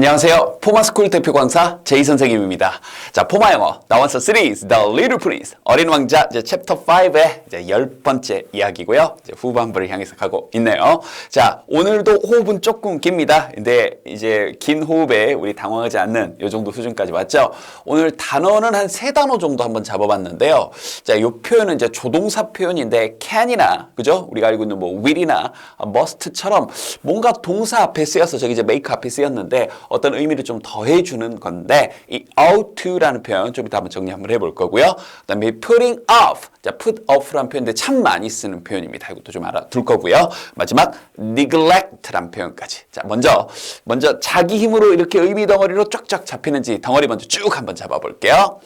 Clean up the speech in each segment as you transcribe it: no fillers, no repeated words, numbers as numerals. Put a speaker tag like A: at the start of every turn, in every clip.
A: 안녕하세요. 포마스쿨 대표 강사 제이 선생님입니다. 자, 포마 영어 나원서 시리즈 The Little Prince 어린 왕자 이제 챕터 5의 이제 10번째 이야기고요. 이제 후반부를 향해서 가고 있네요. 자, 오늘도 호흡은 조금 깁니다. 근데 이제 긴 호흡에 우리 당황하지 않는 이 정도 수준까지 왔죠. 오늘 단어는 한 3단어 정도 한번 잡아봤는데요. 자, 이 표현은 이제 조동사 표현인데 can이나 그죠? 우리가 알고 있는 뭐 will이나 must처럼 뭔가 동사 앞에 쓰여서 저기 이제 make 앞에 쓰였는데 어떤 의미를 좀 더해주는 건데 이 ought to라는 표현 좀 이따 한번 정리 한번 해볼 거고요. 그 다음에 putting off, 자, put off라는 표현인데 참 많이 쓰는 표현입니다. 이것도 좀 알아둘 거고요. 마지막 neglect라는 표현까지. 자, 먼저 자기 힘으로 이렇게 의미 덩어리로 쫙쫙 잡히는지 덩어리 먼저 쭉 한번 잡아볼게요.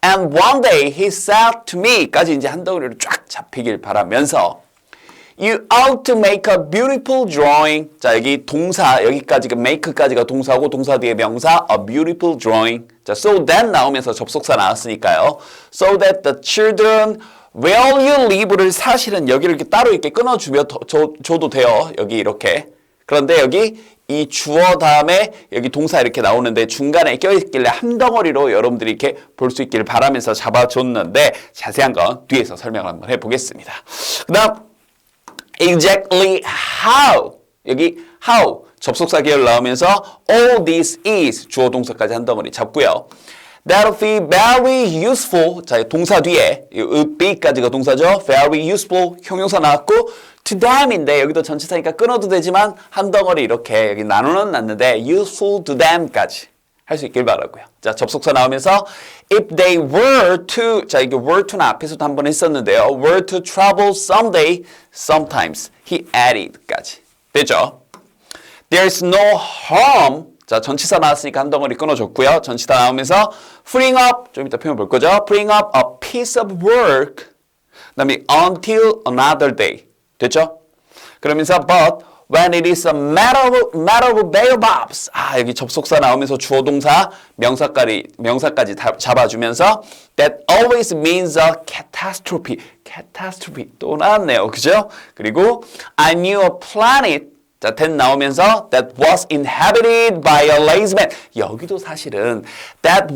A: And one day he said to me까지 이제 한 덩어리로 쫙 잡히길 바라면서 You ought to make a beautiful drawing. 자, 여기 동사, 여기까지가 make까지가 동사고 동사 뒤에 명사 a beautiful drawing. 자, so that 나오면서 접속사 나왔으니까요. So that the children where you live를 사실은 여기를 이렇게 따로 이렇게 끊어주면 줘도 돼요. 여기 이렇게. 그런데 여기 이 주어 다음에 여기 동사 이렇게 나오는데 중간에 껴있길래 한 덩어리로 여러분들이 이렇게 볼 수 있기를 바라면서 잡아줬는데 자세한 건 뒤에서 설명을 한번 해보겠습니다. 그 다음 exactly how 여기 how 접속사 계열 나오면서 all this is 주어 동사까지 한 덩어리 잡고요. That'll be very useful 자 동사 뒤에 be까지가 동사죠. very useful 형용사 나왔고 to them인데 여기도 전치사니까 끊어도 되지만 한 덩어리 이렇게 여기 나누는 놨는데 useful to them까지 할 수 있길 바라고요. 자, 접속사 나오면서 if they were to 자, 이게 were to는 앞에서도 한번 했었는데요. were to travel someday, sometimes he added까지 되죠. There's no harm 자, 전치사 나왔으니까 한 덩어리 끊어줬고요. 전치사 나오면서 freeing up 좀 이따 표현 볼 거죠. freeing up a piece of work 그 다음에 until another day 됐죠? 그러면서 but when it is a matter of their lives. 아, 여기 접속사 나오면서 주어 동사 명사까지 잡아주면서 that always means a catastrophe. catastrophe 또 나왔네요. 그죠? 그리고 I knew a planet 자, that 나오면서 that was inhabited by a lazy man. 여기도 사실은 that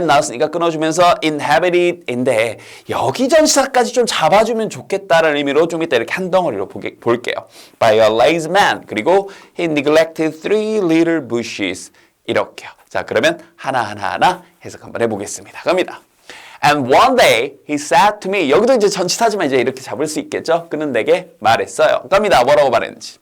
A: 나왔으니까 끊어주면서 inhabited인데 여기 전치사까지 좀 잡아주면 좋겠다는 의미로 좀 이따 이렇게 한 덩어리로 볼게요. by a lazy man. 그리고 he neglected 3 little bushes. 이렇게요. 자, 그러면 하나하나 해석 한번 해보겠습니다. 갑니다. And one day he said to me. 여기도 이제 전치사지만 이제 이렇게 잡을 수 있겠죠? 그는 내게 말했어요. 갑니다. 뭐라고 말했는지.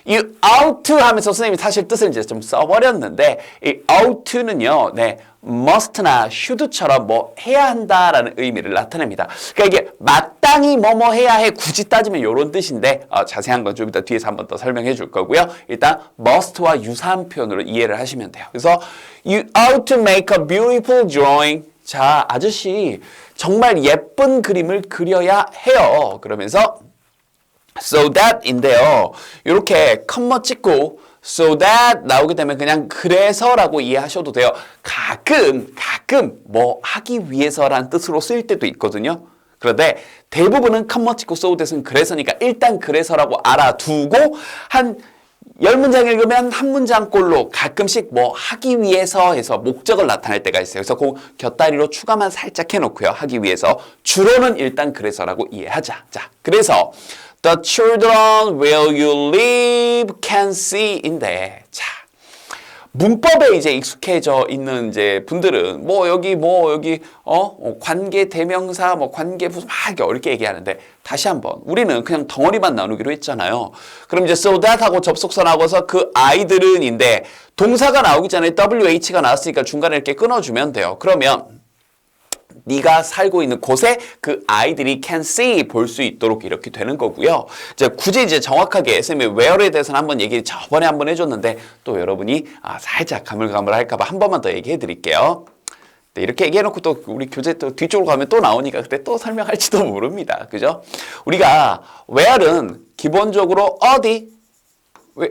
A: You ought to 하면서 선생님이 사실 뜻을 이제 좀 써버렸는데 이 ought to는요, 네, must나 should처럼 뭐 해야 한다라는 의미를 나타냅니다. 그러니까 이게 마땅히 뭐뭐 해야 해 굳이 따지면 이런 뜻인데 자세한 건 좀 이따 뒤에서 한번 더 설명해 줄 거고요. 일단 must와 유사한 표현으로 이해를 하시면 돼요. 그래서 You ought to make a beautiful drawing. 자, 아저씨 정말 예쁜 그림을 그려야 해요. 그러면서 so that인데요. 이렇게 컴마 찍고 so that 나오게 되면 그냥 그래서라고 이해하셔도 돼요. 가끔 뭐 하기 위해서라는 뜻으로 쓰일 때도 있거든요. 그런데 대부분은 컴마 찍고 so that은 그래서니까 일단 그래서라고 알아두고 한 10문장 읽으면 한 문장꼴로 가끔씩 뭐 하기 위해서 해서 목적을 나타낼 때가 있어요. 그래서 그 곁다리로 추가만 살짝 해놓고요. 하기 위해서 주로는 일단 그래서라고 이해하자. 자, 그래서 The children where you live can see인데, 자, 문법에 이제 익숙해져 있는 이제 분들은 여기 관계 대명사 관계 부사 막 이렇게 어렵게 얘기하는데 다시 한번 우리는 그냥 덩어리만 나누기로 했잖아요. 그럼 이제 so that 하고 접속사 나와서 그 아이들은인데 동사가 나오기 전에 WH가 나왔으니까 중간에 이렇게 끊어주면 돼요. 그러면 네가 살고 있는 곳에 그 아이들이 can see 볼 수 있도록 이렇게 되는 거고요. 이제 굳이 이제 정확하게 SM의 where에 대해서는 한번 얘기 저번에 한번 해줬는데 또 여러분이 살짝 가물가물할까봐 한 번만 더 얘기해 드릴게요. 네, 이렇게 얘기해놓고 또 우리 교재 또 뒤쪽으로 가면 또 나오니까 그때 또 설명할지도 모릅니다. 그죠? 우리가 where는 기본적으로 어디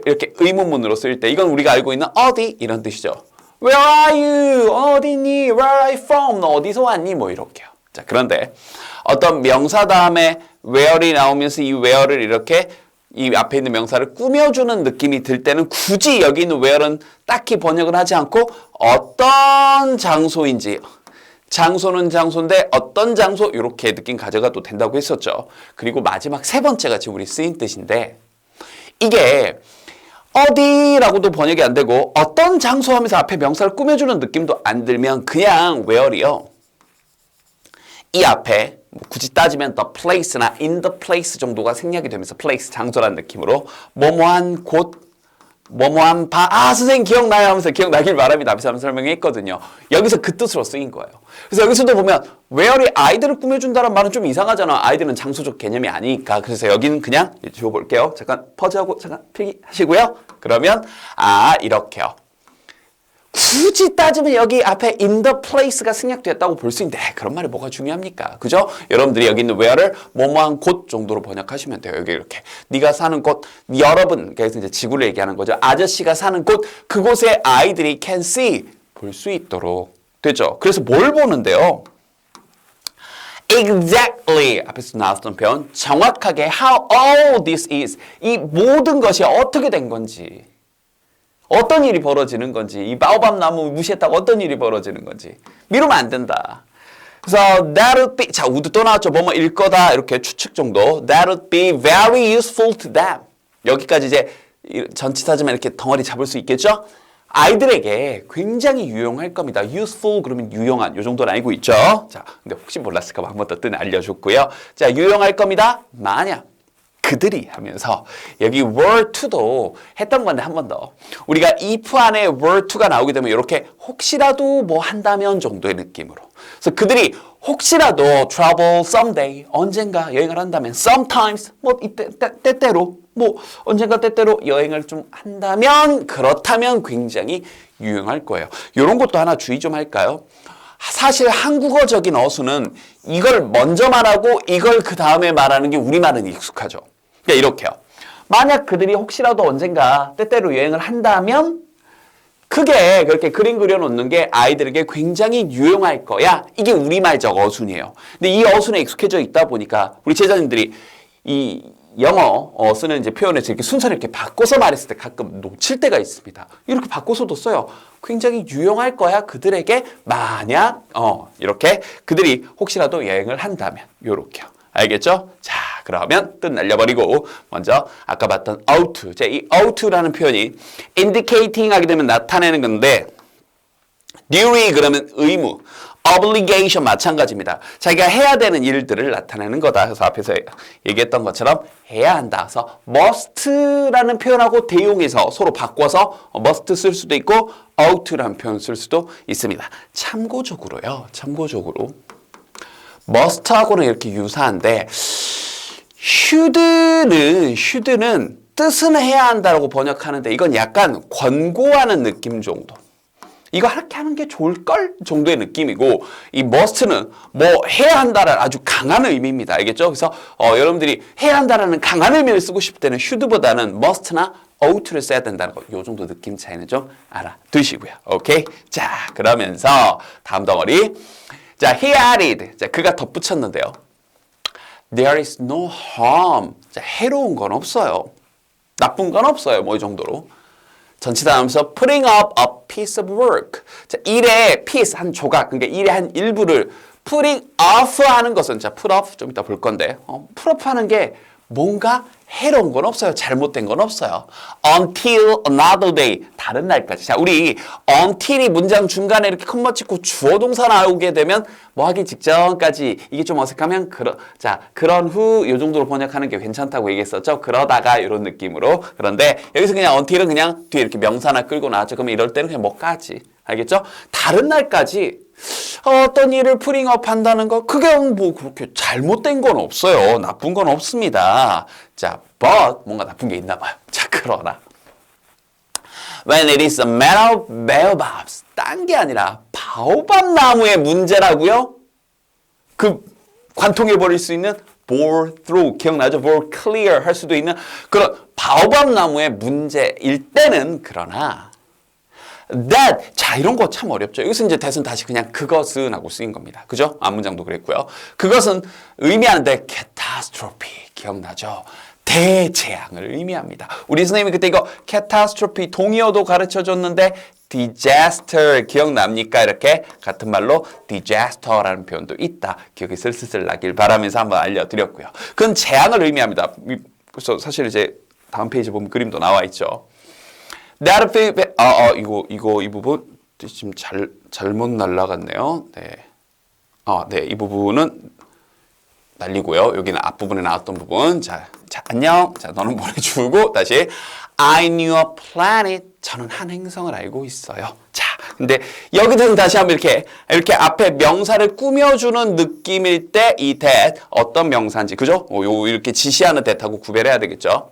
A: 이렇게 의문문으로 쓸 때 이건 우리가 알고 있는 어디 이런 뜻이죠. Where are you? 어디니? Where are you from? 너 어디서 왔니? 뭐 이렇게요. 자, 그런데 어떤 명사 다음에 where이 나오면서 이 where를 이렇게 이 앞에 있는 명사를 꾸며주는 느낌이 들 때는 굳이 여기 있는 where는 딱히 번역을 하지 않고 어떤 장소인지, 장소는 장소인데 어떤 장소 이렇게 느낌 가져가도 된다고 했었죠. 그리고 마지막 세 번째가 지금 우리 쓰인 뜻인데 이게 어디라고도 번역이 안 되고 어떤 장소 하면서 앞에 명사를 꾸며주는 느낌도 안 들면 그냥 where이요. 이 앞에 굳이 따지면 the place나 in the place 정도가 생략이 되면서 place 장소라는 느낌으로 뭐뭐한 곳, 뭐뭐한 선생님 기억나요? 하면서 기억나길 바랍니다. 앞에서 한번 설명했거든요. 여기서 그 뜻으로 쓰인 거예요. 그래서 여기서도 보면 where이 아이들을 꾸며준다는 말은 좀 이상하잖아. 아이들은 장소적 개념이 아니니까. 그래서 여기는 그냥 지워볼게요. 잠깐 퍼즈하고 잠깐 필기 하시고요. 그러면 이렇게요. 굳이 따지면 여기 앞에 in the place가 생략됐다고 볼 수 있는데 그런 말이 뭐가 중요합니까? 그죠? 여러분들이 여기 있는 where를 뭐뭐한 곳 정도로 번역하시면 돼요. 여기 이렇게 네가 사는 곳, 여러분, 그래서 이제 지구를 얘기하는 거죠. 아저씨가 사는 곳, 그곳에 아이들이 can see, 볼 수 있도록 되죠. 그래서 뭘 보는데요? Exactly 앞에서 나왔던 표현 정확하게 how all this is 이 모든 것이 어떻게 된 건지 어떤 일이 벌어지는 건지 이 바오밥 나무 무시했다고 어떤 일이 벌어지는 건지 미루면 안 된다. 그래서 that would be 자 우드 또 나왔죠. 뭐뭐일 거다 이렇게 추측 정도 that would be very useful to them. 여기까지 이제 전치사지만 이렇게 덩어리 잡을 수 있겠죠. 아이들에게 굉장히 유용할 겁니다. useful 그러면 유용한 요 정도는 알고 있죠. 자 근데 혹시 몰랐을까 봐 한 번 더 뜻을 알려줬고요. 자 유용할 겁니다. 만약 그들이 하면서 여기 were to도 했던 건데 한 번 더 우리가 if 안에 were to가 나오게 되면 이렇게 혹시라도 뭐 한다면 정도의 느낌으로 그래서 그들이 혹시라도 travel someday 언젠가 여행을 한다면 sometimes 뭐 이때 때때로 뭐 언젠가 때때로 여행을 좀 한다면 그렇다면 굉장히 유용할 거예요. 이런 것도 하나 주의 좀 할까요? 사실 한국어적인 어수는 이걸 먼저 말하고 이걸 그 다음에 말하는 게 우리말은 익숙하죠. 그러니까 이렇게요. 만약 그들이 혹시라도 언젠가 때때로 여행을 한다면 크게 그렇게 그림 그려놓는 게 아이들에게 굉장히 유용할 거야. 이게 우리말적 어순이에요. 근데 이 어순에 익숙해져 있다 보니까 우리 제자님들이 이 영어 쓰는 이제 표현에서 이렇게 순서를 이렇게 바꿔서 말했을 때 가끔 놓칠 때가 있습니다. 이렇게 바꿔서도 써요. 굉장히 유용할 거야. 그들에게 만약 이렇게 그들이 혹시라도 여행을 한다면 요렇게요. 알겠죠? 자, 그러면 뜻 날려버리고 먼저 아까 봤던 ought. 이 out라는 표현이 indicating 하게 되면 나타내는 건데 duty 그러면 의무, obligation 마찬가지입니다. 자기가 해야 되는 일들을 나타내는 거다. 그래서 앞에서 얘기했던 것처럼 해야 한다. 그래서 must라는 표현하고 대용해서 서로 바꿔서 must 쓸 수도 있고 ought라는 표현 쓸 수도 있습니다. 참고적으로요. 참고적으로 must하고는 이렇게 유사한데 should는 뜻은 해야 한다라고 번역하는데 이건 약간 권고하는 느낌 정도. 이거 이렇게 하는 게 좋을걸? 정도의 느낌이고 이 must는 뭐 해야 한다라는 아주 강한 의미입니다. 알겠죠? 그래서 여러분들이 해야 한다라는 강한 의미를 쓰고 싶을 때는 should보다는 must나 ought를 써야 된다는 거. 요 정도 느낌 차이는 좀 알아두시고요. 오케이? 자, 그러면서 다음 덩어리. 자, he added. 자, 그가 덧붙였는데요. There is no harm. 자, 해로운 건 없어요. 나쁜 건 없어요. 뭐 이 정도로. 전치사 하면서 putting up a piece of work. 자, 일의 piece 한 조각, 그러니까 일의 한 일부를 putting off 하는 것은 자, put off 좀 이따 볼 건데, put off 하는 게 뭔가 해로운 건 없어요. 잘못된 건 없어요. Until another day. 다른 날까지. 자, 우리 until이 문장 중간에 이렇게 컴마 찍고 주어 동사 나오게 되면 뭐 하기 직전까지 이게 좀 어색하면 그런 후 이 정도로 번역하는 게 괜찮다고 얘기했었죠. 그러다가 이런 느낌으로. 그런데 여기서 그냥 until은 그냥 뒤에 이렇게 명사나 끌고 나왔죠. 그러면 이럴 때는 그냥 뭐까지. 알겠죠? 다른 날까지 어떤 일을 프링업 한다는 거 그게 뭐 그렇게 잘못된 건 없어요. 나쁜 건 없습니다. 자, but 뭔가 나쁜 게 있나 봐요. 자, 그러나 when it is a matter of baobabs 딴 게 아니라 바오밥 나무의 문제라고요? 그 관통해버릴 수 있는 bore through 기억나죠? bore clear 할 수도 있는 그런 바오밥 나무의 문제일 때는 그러나 that 자 이런 거 참 어렵죠. 여기서 이제 that은 다시 그냥 그것은 하고 쓰인 겁니다. 그죠? 앞문장도 그랬고요. 그것은 의미하는데 catastrophe 기억나죠? 대재앙을 의미합니다. 우리 선생님이 그때 이거 catastrophe 동의어도 가르쳐줬는데 disaster 기억납니까? 이렇게 같은 말로 disaster라는 표현도 있다. 기억이 슬슬 나길 바라면서 한번 알려드렸고요. 그건 재앙을 의미합니다. 그래서 사실 이제 다음 페이지 보면 그림도 나와 있죠. 이 부분 지금 잘못 날라갔네요. 네. 네, 이 부분은 날리고요. 여기는 앞부분에 나왔던 부분. 자, 안녕. 자, 너는 보내주고 다시 I knew a planet. 저는 한 행성을 알고 있어요. 자, 근데 여기서는 다시 한번 이렇게 앞에 명사를 꾸며주는 느낌일 때 이 that 어떤 명사인지 그죠? 이렇게 지시하는 that하고 구별해야 되겠죠.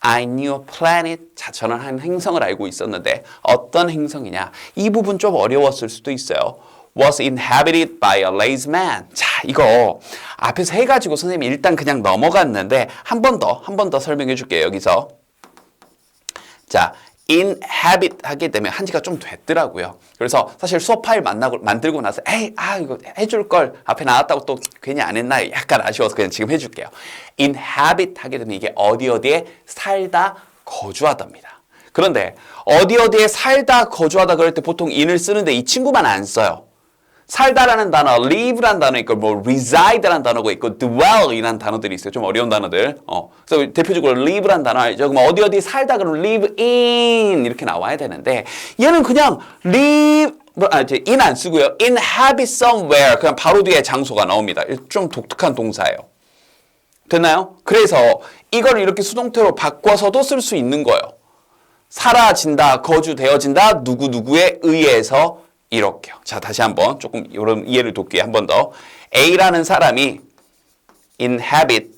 A: I knew a planet. 자, 저는 한 행성을 알고 있었는데 어떤 행성이냐? 이 부분 좀 어려웠을 수도 있어요. Was inhabited by a lazy man. 자, 이거 앞에서 해가지고 선생님이 일단 그냥 넘어갔는데 한 번 더 설명해 줄게요. 여기서. 자, inhabit 하게 되면 한지가 좀 됐더라고요. 그래서 사실 수업 파일 만들고 나서 이거 해줄 걸 앞에 나왔다고 또 괜히 안 했나 약간 아쉬워서 그냥 지금 해줄게요. inhabit 하게 되면 이게 어디에 살다 거주하답니다. 그런데 어디에 살다 거주하다 그럴 때 보통 in을 쓰는데 이 친구만 안 써요. 살다라는 단어, live라는 단어 있고, reside라는 단어가 있고, dwell이라는 단어들이 있어요. 좀 어려운 단어들. 그래서 대표적으로 live라는 단어 알죠? 그럼 어디 살다 그러면 live in 이렇게 나와야 되는데 얘는 그냥 live in 안 쓰고요. inhabit somewhere 그냥 바로 뒤에 장소가 나옵니다. 좀 독특한 동사예요. 됐나요? 그래서 이걸 이렇게 수동태로 바꿔서도 쓸 수 있는 거예요. 사라진다, 거주되어진다, 누구누구에 의해서 이렇게요. 자, 다시 한번 조금 이런 이해를 돕기 위해 한 번 더. A라는 사람이 inhabit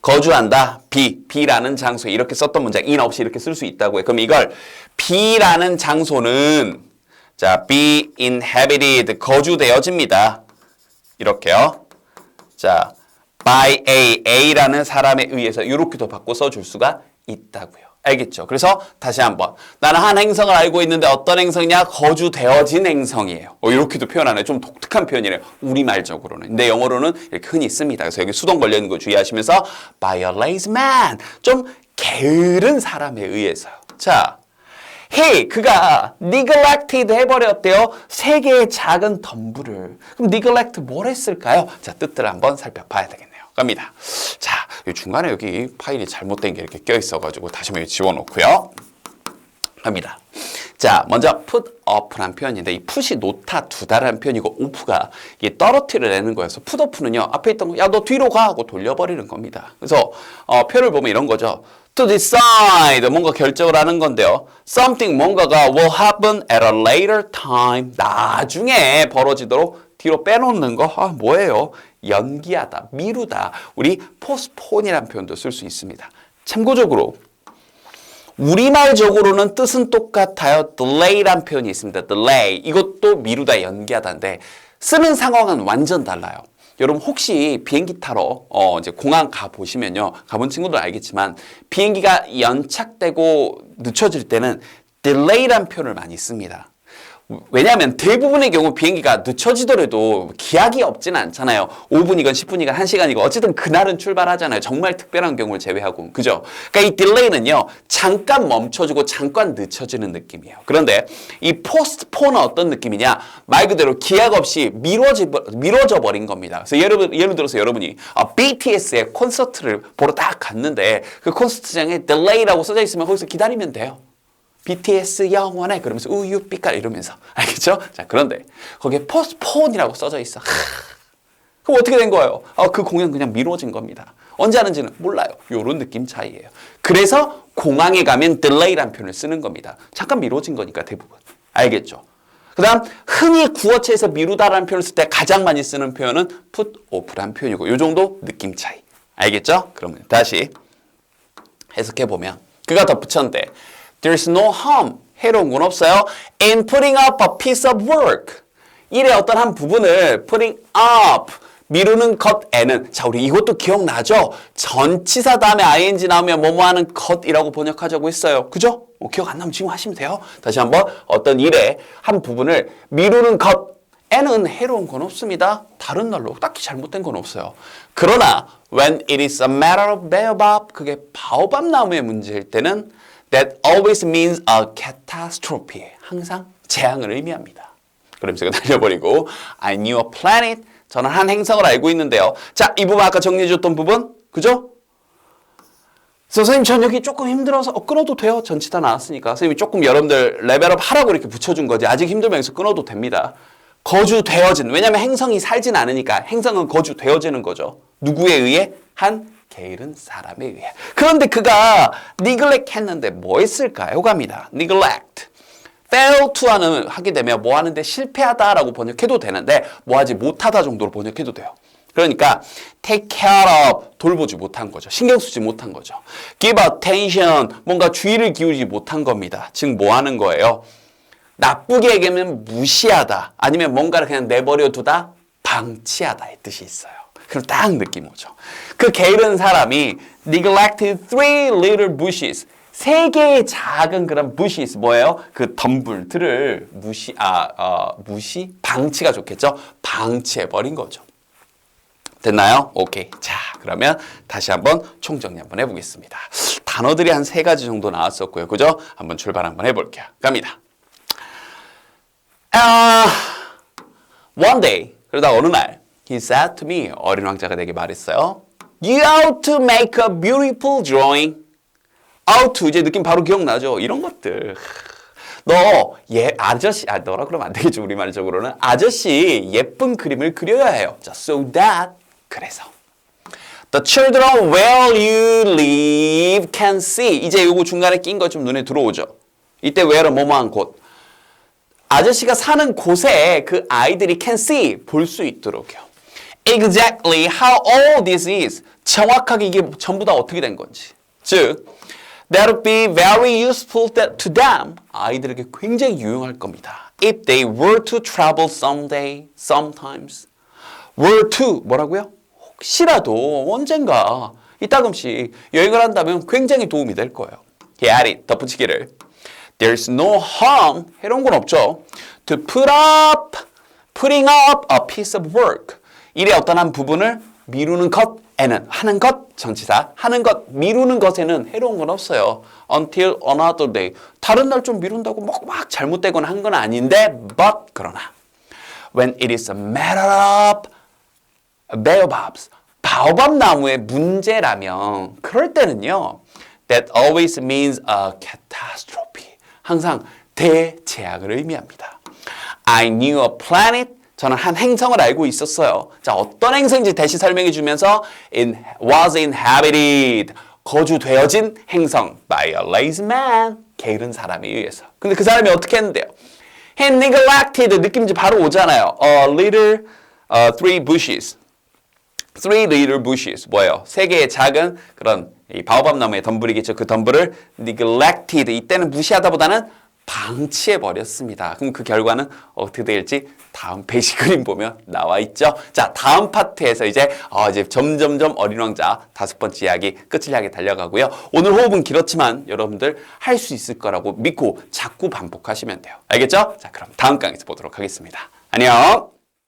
A: 거주한다. B라는 장소에 이렇게 썼던 문장 in 없이 이렇게 쓸 수 있다고요. 그럼 이걸 B라는 장소는 자, be inhabited 거주되어집니다. 이렇게요. 자, by A라는 사람에 의해서 이렇게도 바꿔 써줄 수가 있다고요. 알겠죠? 그래서 다시 한번 나는 한 행성을 알고 있는데 어떤 행성이냐? 거주되어진 행성이에요. 이렇게도 표현하네요. 좀 독특한 표현이래요. 우리말적으로는. 근데 영어로는 이렇게 흔히 씁니다. 그래서 여기 수동 걸려있는 거 주의하시면서 by a lazy man. 좀 게으른 사람에 의해서요. 자, 그가 neglected 해버렸대요. 3개의 작은 덤불을. 그럼 neglect 뭘 했을까요? 자, 뜻들을 한번 살펴봐야 되겠네요. 갑니다. 자, 중간에 여기 파일이 잘못된 게 이렇게 껴 있어가지고 다시 한번 집어넣고요. 갑니다. 자, 먼저 put up라는 표현인데 이 put이 놓다 두다라는 표현이고 off가 이게 떨어뜨려 내는 거여서 put up는요 앞에 있던 거 야 너 뒤로 가 하고 돌려버리는 겁니다. 그래서 표현을 보면 이런 거죠. To decide 뭔가 결정을 하는 건데요. Something 뭔가가 will happen at a later time 나중에 벌어지도록 뒤로 빼놓는 거 뭐예요? 연기하다, 미루다. 우리 postpone이라는 표현도 쓸 수 있습니다. 참고적으로 우리말적으로는 뜻은 똑같아요. delay라는 표현이 있습니다. delay. 이것도 미루다, 연기하다인데 쓰는 상황은 완전 달라요. 여러분 혹시 비행기 타러 이제 공항 가 보시면요. 가본 친구들 알겠지만 비행기가 연착되고 늦춰질 때는 delay라는 표현을 많이 씁니다. 왜냐하면 대부분의 경우 비행기가 늦춰지더라도 기약이 없지는 않잖아요. 5분이건 10분이건 1시간이건 어쨌든 그날은 출발하잖아요. 정말 특별한 경우를 제외하고. 그죠? 그러니까 이 딜레이는요. 잠깐 멈춰지고 잠깐 늦춰지는 느낌이에요. 그런데 이 포스트폰은 어떤 느낌이냐? 말 그대로 기약 없이 미뤄져 버린 겁니다. 그래서 예를 들어서 여러분이 BTS의 콘서트를 보러 딱 갔는데 그 콘서트장에 딜레이라고 써져 있으면 거기서 기다리면 돼요. BTS 영원해 그러면서 우유 빛깔 이러면서 알겠죠? 자, 그런데 거기에 postpone이라고 써져 있어. 그럼 어떻게 된 거예요? 그 공연 그냥 미뤄진 겁니다. 언제 하는지는 몰라요. 요런 느낌 차이예요. 그래서 공항에 가면 delay라는 표현을 쓰는 겁니다. 잠깐 미뤄진 거니까 대부분. 알겠죠? 그 다음 흔히 구어체에서 미루다라는 표현을 쓸 때 가장 많이 쓰는 표현은 put off라는 표현이고 요 정도 느낌 차이. 알겠죠? 그러면 다시 해석해보면 그가 덧붙였는데 There's no harm. 해로운 건 없어요. In putting up a piece of work. 일의 어떤 한 부분을 putting up. 미루는 것에는 자 우리 이것도 기억나죠? 전치사 다음에 ing 나오면 뭐뭐 하는 것이라고 번역하자고 했어요. 그죠? 기억 안 나면 지금 하시면 돼요. 다시 한번 어떤 일의 한 부분을 미루는 것에는 때는 해로운 건 없습니다. 다른 날로 딱히 잘못된 건 없어요. 그러나 when it is a matter of baobab, 그게 바오밥 나무의 문제일 때는 that always means a catastrophe. 항상 재앙을 의미합니다. 그러면서 이거 날려버리고 I knew a planet. 저는 한 행성을 알고 있는데요. 자, 이 부분 아까 정리해줬던 부분, 그죠? 선생님 저녁이 조금 힘들어서 끊어도 돼요. 전치 다 나왔으니까. 선생님이 조금 여러분들 레벨업 하라고 이렇게 붙여준 거지. 아직 힘들면 여기서 끊어도 됩니다. 거주되어진. 왜냐하면 행성이 살진 않으니까 행성은 거주되어지는 거죠. 누구에 의해? 한 게으른 사람에 의해. 그런데 그가 neglect 했는데 뭐 했을까요? 갑니다. neglect. fail to 하게 되면 뭐 하는데 실패하다라고 번역해도 되는데 뭐 하지 못하다 정도로 번역해도 돼요. 그러니까 take care of, 돌보지 못한 거죠. 신경 쓰지 못한 거죠. give attention, 뭔가 주의를 기울이지 못한 겁니다. 즉 뭐 하는 거예요? 나쁘게 얘기하면 무시하다, 아니면 뭔가를 그냥 내버려 두다, 방치하다의 뜻이 있어요. 그럼 딱 느낌 오죠. 그 게으른 사람이 neglected 3 little bushes, 3개의 작은 그런 bushes, 뭐예요? 그 덤불들을 방치가 좋겠죠? 방치해버린 거죠. 됐나요? 오케이. 자, 그러면 다시 한번 총정리 한번 해보겠습니다. 단어들이 한 3가지 정도 나왔었고요. 그죠? 한번 출발 한번 해볼게요. 갑니다. One day, 그러다 어느 날, he said to me, 어린 왕자가 내게 말했어요. You ought to make a beautiful drawing. ought to, 이제 느낌 바로 기억나죠? 이런 것들. 아저씨, 너라 그러면 안 되겠죠, 우리말적으로는. 아저씨, 예쁜 그림을 그려야 해요. 자, so that, 그래서. The children where you live can see. 이제 요거 중간에 낀 거 좀 눈에 들어오죠? 이때 where는 뭐뭐한 곳. 아저씨가 사는 곳에 그 아이들이 can see, 볼 수 있도록요. Exactly how all this is. 정확하게 이게 전부 다 어떻게 된 건지. 즉, that would be very useful to them. 아이들에게 굉장히 유용할 겁니다. If they were to travel someday, sometimes. were to, 뭐라고요? 혹시라도 언젠가 이따금씩 여행을 한다면 굉장히 도움이 될 거예요. He added, 덧붙이기를. There's no harm, 해로운 건 없죠. To putting up a piece of work. 일의 어떤 한 부분을 미루는 것에는, 하는 것, 전치사, 하는 것, 미루는 것에는 해로운 건 없어요. Until another day. 다른 날 좀 미룬다고 막 잘못되거나 한 건 아닌데, but, 그러나. When it is a matter of baobabs. 바오밥 나무의 문제라면, 그럴 때는요, that always means a catastrophe. 항상 대재앙을 의미합니다. I knew a planet. 저는 한 행성을 알고 있었어요. 자, 어떤 행성인지 대시 설명해 주면서 was inhabited. 거주되어진 행성 by a lazy man. 게으른 사람에 의해서. 근데 그 사람이 어떻게 했는데요? He neglected. 느낌이 바로 오잖아요. three bushes. 3 little bushes. 뭐예요? 3개의 작은 그런 이 바오밥 나무의 덤불이겠죠. 그 덤불을 neglected. 이때는 무시하다보다는 방치해버렸습니다. 그럼 그 결과는 어떻게 될지 다음 페이지 그림 보면 나와 있죠. 자, 다음 파트에서 이제 점점점 어린 왕자 5번째 이야기 끝을 향해 달려가고요. 오늘 호흡은 길었지만 여러분들 할 수 있을 거라고 믿고 자꾸 반복하시면 돼요. 알겠죠? 자, 그럼 다음 강의에서 보도록 하겠습니다. 안녕!